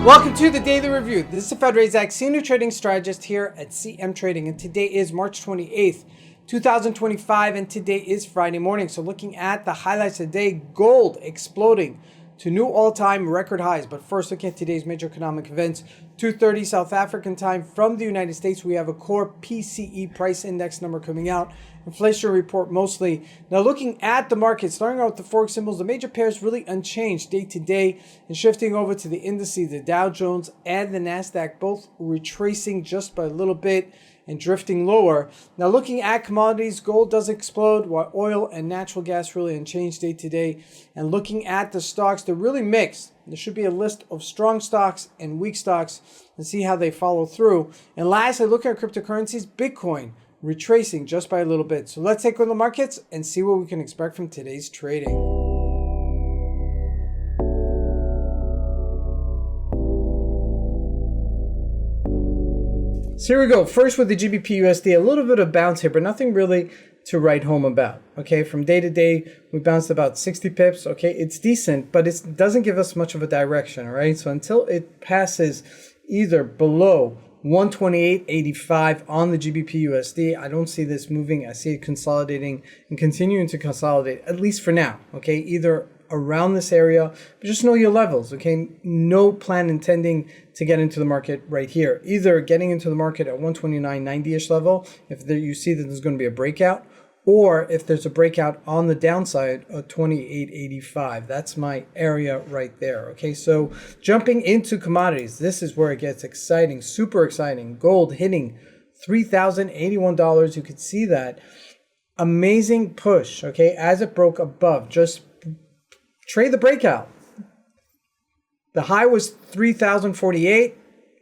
Welcome to the Daily Review. This is Fed Razak, Senior Trading Strategist here at CMTrading, and today is March 28th, 2025, and today is Friday morning. So looking at the highlights of the day, gold exploding to new all-time record highs. But first, looking at today's major economic events, 2:30 South African time from the United States, we have a core PCE Price Index number coming out. Inflation report mostly. Now looking at the market, starting out with the Forex symbols, the major pairs really unchanged day to day, and shifting over to the indices, the Dow Jones and the NASDAQ, both retracing just by a little bit and drifting lower. Now looking at commodities, gold does explode, while oil and natural gas really unchanged day to day. And looking at the stocks, they're really mixed. There should be a list of strong stocks and weak stocks and see how they follow through. And lastly, looking at cryptocurrencies, Bitcoin retracing just by a little bit. So let's take a look at the markets and see what we can expect from today's trading. So here we go. First with the GBP USD, a little bit of bounce here, but nothing really to write home about. Okay, from day to day, we bounced about 60 pips. Okay, it's decent, but it doesn't give us much of a direction. All right, so until it passes either below 128.85 on the GBP USD, I don't see this moving. I see it consolidating and continuing to consolidate, at least for now. Okay, either around this area, but just know your levels. Okay, no plan intending to get into the market right here. Either getting into the market at 129.90-ish level if you see that there's going to be a breakout, or if there's a breakout on the downside of 28.85. That's my area right there. Okay, so jumping into commodities, this is where it gets exciting, super exciting. Gold hitting $3,081. You could see that. Amazing push, okay, as it broke above. Just trade the breakout. The high was 3,048,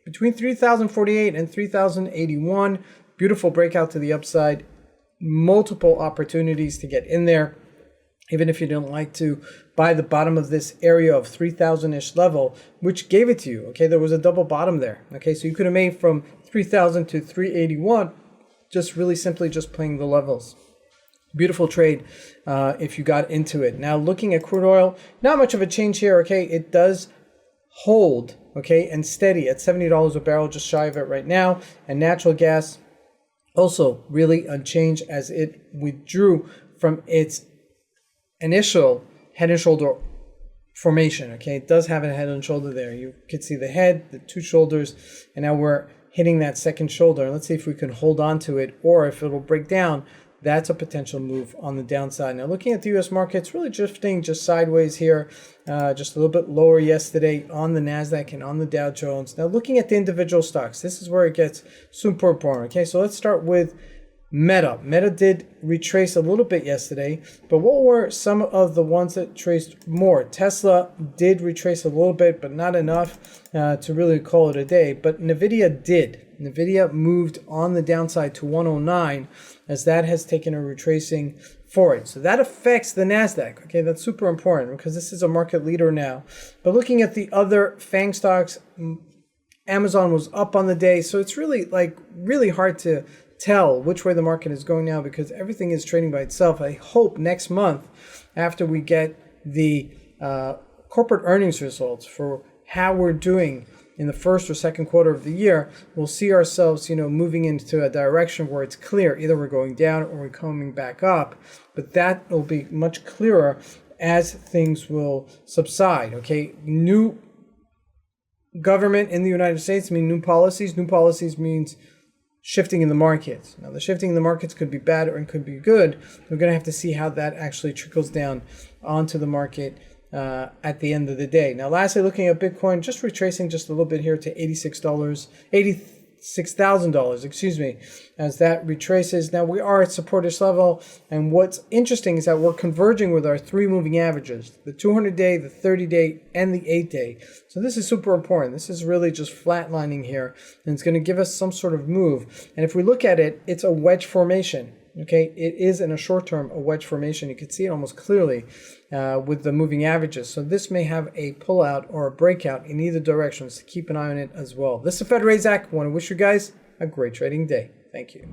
between 3,048 and 3,081. Beautiful breakout to the upside. Multiple opportunities to get in there, even if you don't like to buy the bottom of this area of 3,000-ish level, which gave it to you. Okay, there was a double bottom there. Okay, so you could have made from 3,000 to 381, just really simply just playing the levels. Beautiful trade if you got into it. Now looking at crude oil, not much of a change here. Okay, it does hold, okay, and steady at $70 a barrel, just shy of it right now. And natural gas also really unchanged as it withdrew from its initial head and shoulder formation. Okay, it does have a head and shoulder there. You could see the head, the two shoulders, and now we're hitting that second shoulder. Let's see if we can hold on to it, or if it'll break down. That's a potential move on the downside. Now looking at the U.S. markets, really drifting just sideways here, just a little bit lower yesterday on the NASDAQ and on the Dow Jones. Now looking at the individual stocks, this is where it gets super important. Okay, so let's start with Meta. Meta did retrace a little bit yesterday, but what were some of the ones that traced more? Tesla did retrace a little bit, but not enough to really call it a day. But NVIDIA did. NVIDIA moved on the downside to 109 as that has taken a retracing for it. So that affects the NASDAQ. Okay, that's super important because this is a market leader now. But looking at the other FANG stocks, Amazon was up on the day. So it's really hard to tell which way the market is going now because everything is trading by itself. I hope next month, after we get the corporate earnings results for how we're doing in the first or second quarter of the year, we'll see ourselves, moving into a direction where it's clear. Either we're going down or we're coming back up. But that will be much clearer as things will subside. Okay, new government in the United States mean new policies. New policies means shifting in the markets. Now, the shifting in the markets could be bad or it could be good. We're going to have to see how that actually trickles down onto the market at the end of the day. Now, lastly, looking at Bitcoin, just retracing just a little bit here to $86,000, excuse me, as that retraces. Now, we are at supportish level, and what's interesting is that we're converging with our three moving averages, the 200-day, the 30-day, and the 8-day. So this is super important. This is really just flatlining here, and it's going to give us some sort of move. And if we look at it, it's a wedge formation. Okay, it is in a short term a wedge formation. You can see it almost clearly with the moving averages. So this may have a pullout or a breakout in either direction. So keep an eye on it as well. This is Fed Razak. I want to wish you guys a great trading day. Thank you.